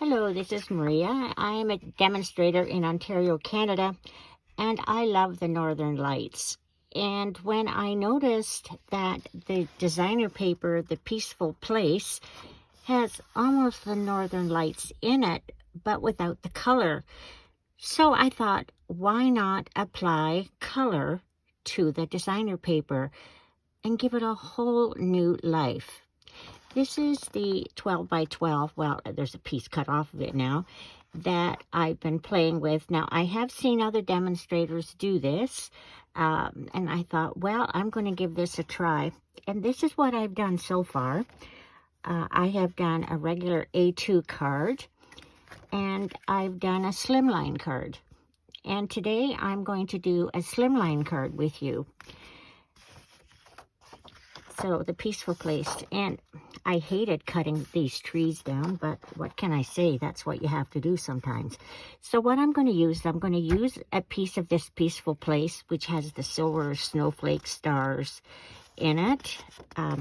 Hello, this is Maria. I am a demonstrator in Ontario, Canada, and I love the Northern Lights. And when I noticed that the designer paper, The Peaceful Place, has almost the Northern Lights in it, but without the color. So I thought, why not apply color to the designer paper and give it a whole new life? This is the 12 by 12, well, there's a piece cut off of it now, that I've been playing with. Now, I have seen other demonstrators do this, and I thought, well, I'm going to give this a try. And this is what I've done so far. I have done a regular A2 card, and I've done a slimline card. And today I'm going to do a slimline card with you. So, The Peaceful Place, and I hated cutting these trees down, but what can I say? That's what you have to do sometimes. So what I'm going to use a piece of this Peaceful Place, which has the silver snowflake stars in it.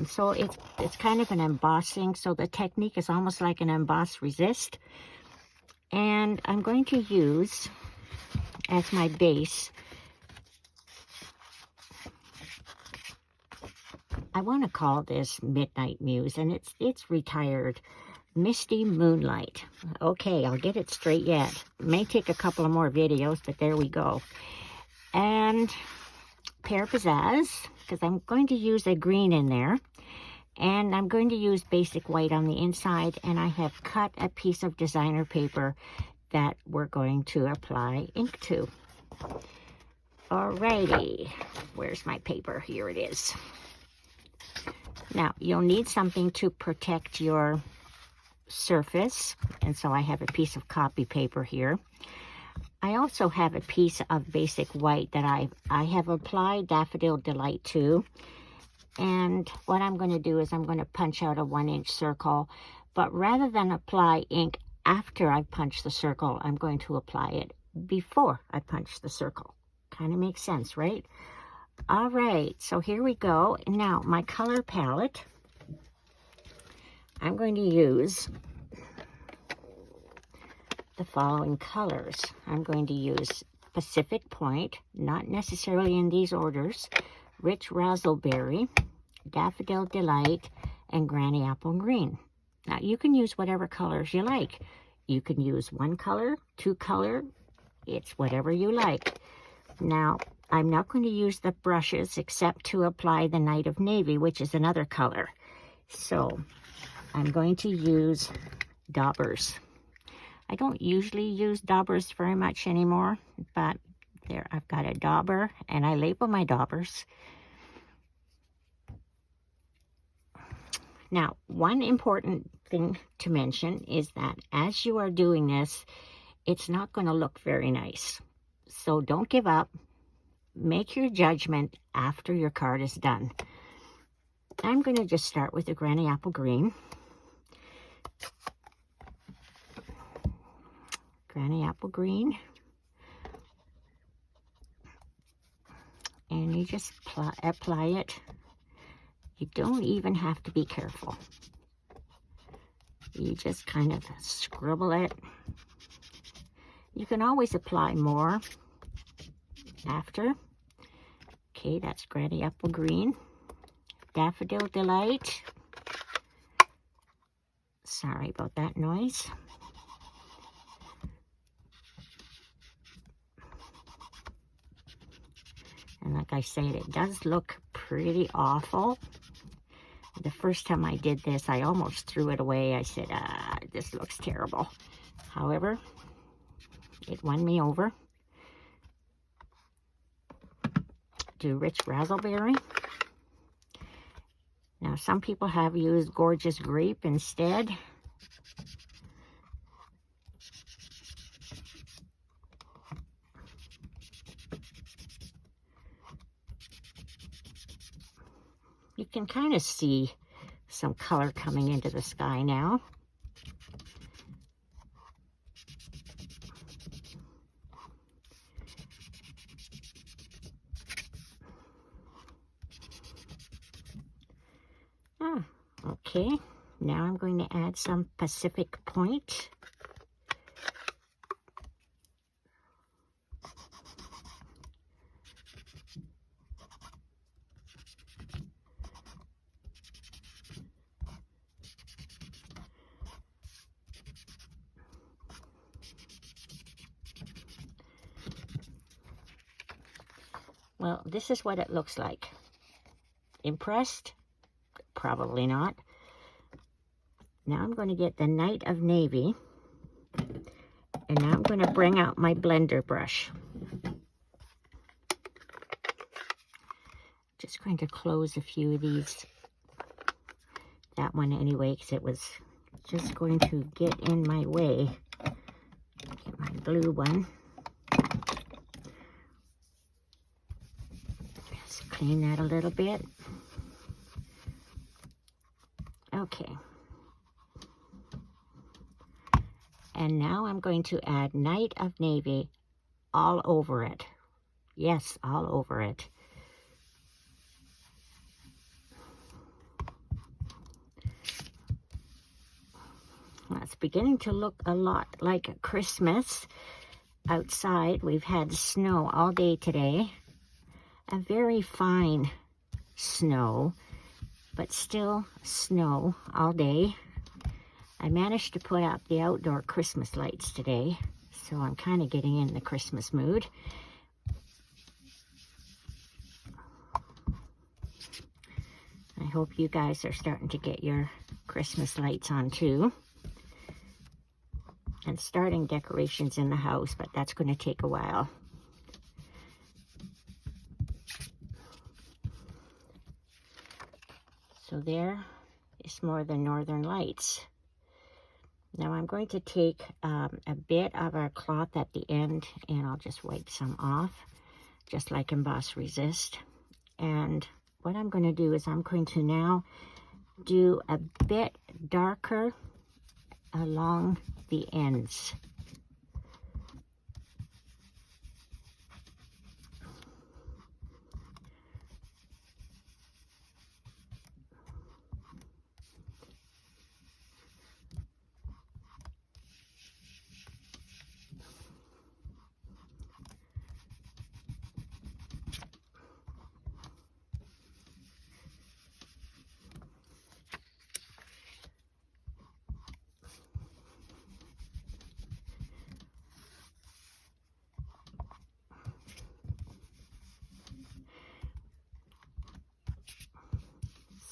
So it's kind of an embossing, so the technique is almost like an emboss resist. And I'm going to use, as my base, I want to call this Midnight Muse, and it's retired. Misty Moonlight. Okay, I'll get it straight yet. May take a couple of more videos, but there we go. And Pear Pizzazz, because I'm going to use a green in there. And I'm going to use basic white on the inside, and I have cut a piece of designer paper that we're going to apply ink to. Alrighty, where's my paper? Here it is. Now, you'll need something to protect your surface, and so I have a piece of copy paper here. I also have a piece of basic white that I have applied Daffodil Delight to, and what I'm going to do is I'm going to punch out a 1-inch circle, but rather than apply ink after I punch the circle, I'm going to apply it before I punch the circle. Kind of makes sense, right? All right, so here we go. Now, my color palette, I'm going to use the following colors. I'm going to use Pacific Point, not necessarily in these orders, Rich Razzelberry, Daffodil Delight, and Granny Apple Green. Now, you can use whatever colors you like. You can use one color, two color, it's whatever you like. Now, I'm not going to use the brushes except to apply the Night of Navy, which is another color. So I'm going to use Daubers. I don't usually use Daubers very much anymore, but there I've got a Dauber, and I label my Daubers. Now, one important thing to mention is that as you are doing this, it's not going to look very nice. So don't give up. Make your judgment after your card is done. I'm going to just start with the Granny Apple Green. Granny Apple Green. And you just apply it. You don't even have to be careful. You just kind of scribble it. You can always apply more after. Okay, that's Granny Apple Green. Daffodil Delight. Sorry about that noise. And like I said, it does look pretty awful. The first time I did this, I almost threw it away. I said, this looks terrible. However, it won me over. Do Rich Razzelberry. Now, some people have used Gorgeous Grape instead. You can kind of see some color coming into the sky now. Okay, now I'm going to add some Pacific Point. Well, this is what it looks like. Impressed? Probably not. Now I'm going to get the Night of Navy, and now I'm going to bring out my blender brush. Just going to close a few of these. That one anyway, because it was just going to get in my way. Get my blue one. Just clean that a little bit. Okay. And now I'm going to add Night of Navy all over it. Yes, all over it. Well, it's beginning to look a lot like Christmas. Outside, we've had snow all day today. A very fine snow, but still snow all day. I managed to put up the outdoor Christmas lights today, so I'm kind of getting in the Christmas mood. I hope you guys are starting to get your Christmas lights on too. And starting decorations in the house, but that's going to take a while. So there is more of the Northern Lights. Now I'm going to take a bit of our cloth at the end, and I'll just wipe some off, just like Emboss Resist. And what I'm going to do is I'm going to now do a bit darker along the ends.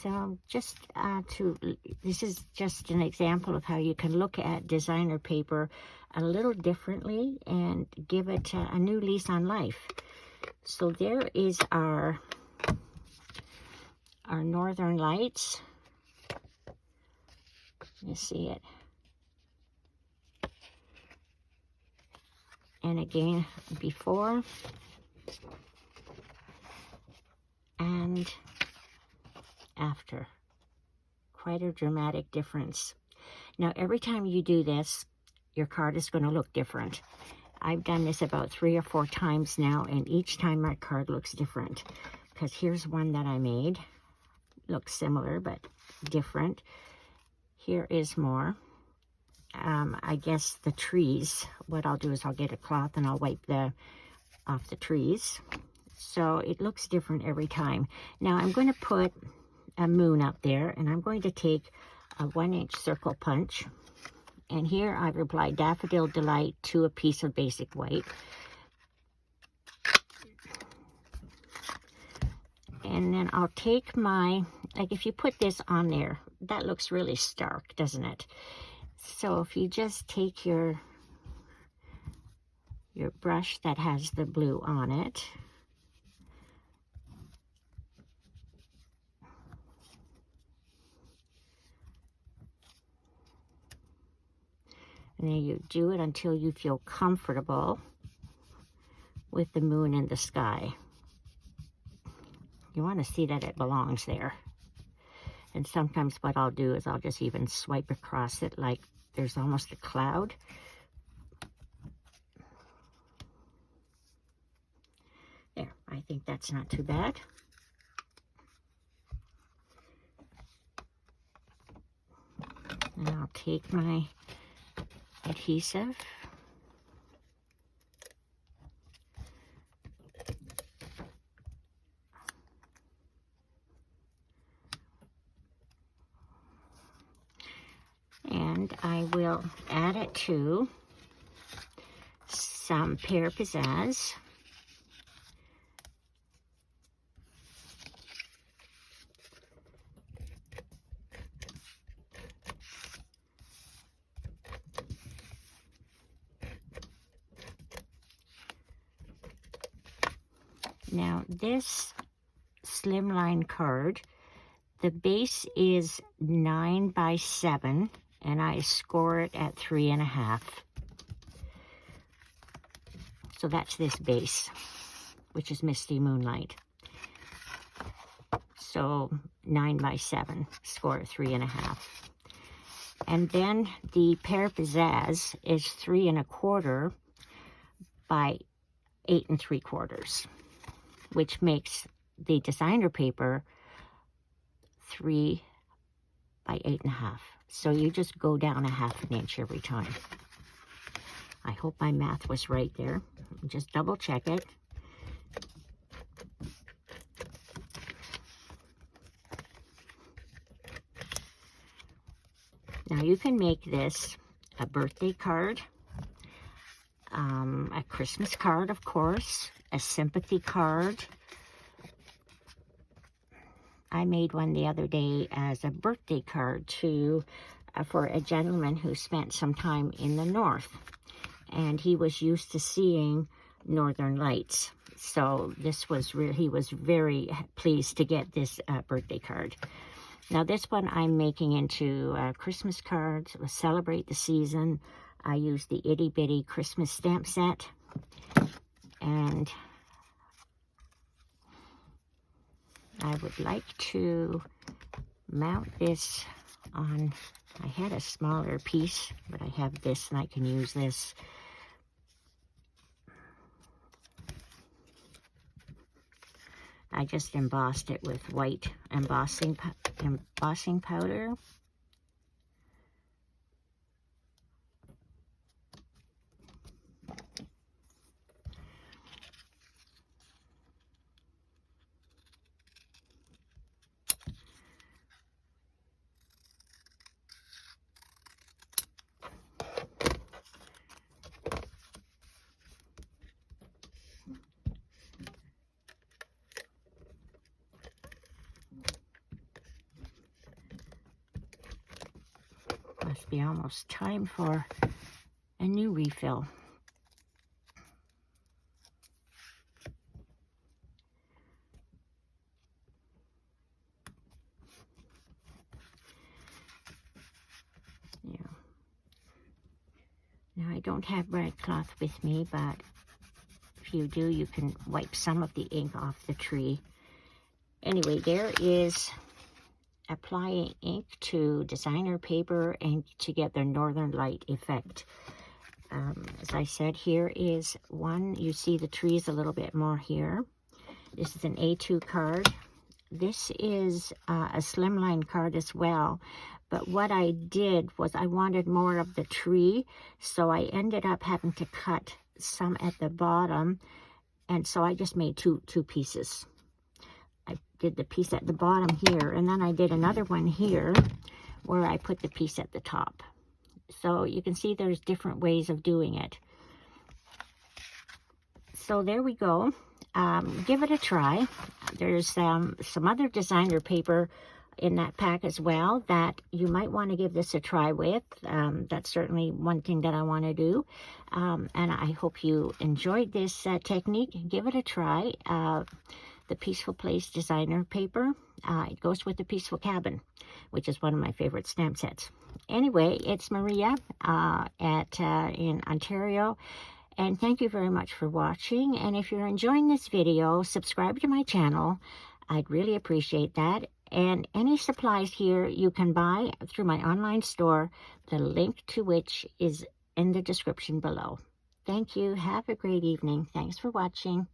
So just this is just an example of how you can look at designer paper a little differently and give it a new lease on life. So there is our Northern Lights. You see it. And again, before and after. Quite a dramatic difference. Now, every time you do this, your card is going to look different. I've done this about 3 or 4 times now, and each time my card looks different. Because here's one that I made. Looks similar, but different. Here is more. I guess the trees. What I'll do is I'll get a cloth and I'll wipe off the trees. So it looks different every time. Now, I'm going to put a moon up there, and I'm going to take a 1-inch circle punch, and here I've applied Daffodil Delight to a piece of basic white, and then I'll take my, like if you put this on there, that looks really stark, doesn't it? So if you just take your brush that has the blue on it, and then you do it until you feel comfortable with the moon in the sky. You want to see that it belongs there. And sometimes what I'll do is I'll just even swipe across it like there's almost a cloud. There, I think that's not too bad. And I'll take my adhesive. And I will add it to some Pear Pizzazz. Now this slimline card, the base is 9 by 7, and I score it at 3.5. So that's this base, which is Misty Moonlight. So 9 by 7, score at 3.5. And then the Pear Pizzazz is 3.25 by 8 3/4, which makes the designer paper 3 by 8.5. So you just go down 1/2 inch every time. I hope my math was right there. Just double check it. Now you can make this a birthday card, a Christmas card, of course, a sympathy card. I made one the other day as a birthday card for a gentleman who spent some time in the north, and he was used to seeing northern lights. So this was he was very pleased to get this birthday card. Now this one I'm making into Christmas cards, celebrate the season. I use the Itty Bitty Christmas stamp set, and I would like to mount this on, I had a smaller piece, but I have this and I can use this. I just embossed it with white embossing powder. Must be almost time for a new refill. Yeah. Now I don't have bread cloth with me, but if you do, you can wipe some of the ink off the tree. Anyway, there is applying ink to designer paper and to get the northern light effect. As I said, here is one. You see the trees a little bit more here. This is an A2 card. This is a slimline card as well, but what I did was I wanted more of the tree, so I ended up having to cut some at the bottom, and so I just made two pieces. I did the piece at the bottom here, and then I did another one here where I put the piece at the top. So you can see there's different ways of doing it. So there we go. Give it a try. There's some other designer paper in that pack as well that you might want to give this a try with. That's certainly one thing that I want to do. And I hope you enjoyed this technique. Give it a try. The Peaceful Place designer paper. It goes with the Peaceful Cabin, which is one of my favorite stamp sets. Anyway, it's Maria in Ontario, and thank you very much for watching. And if you're enjoying this video, subscribe to my channel. I'd really appreciate that. And any supplies here you can buy through my online store, the link to which is in the description below. Thank you. Have a great evening. Thanks for watching.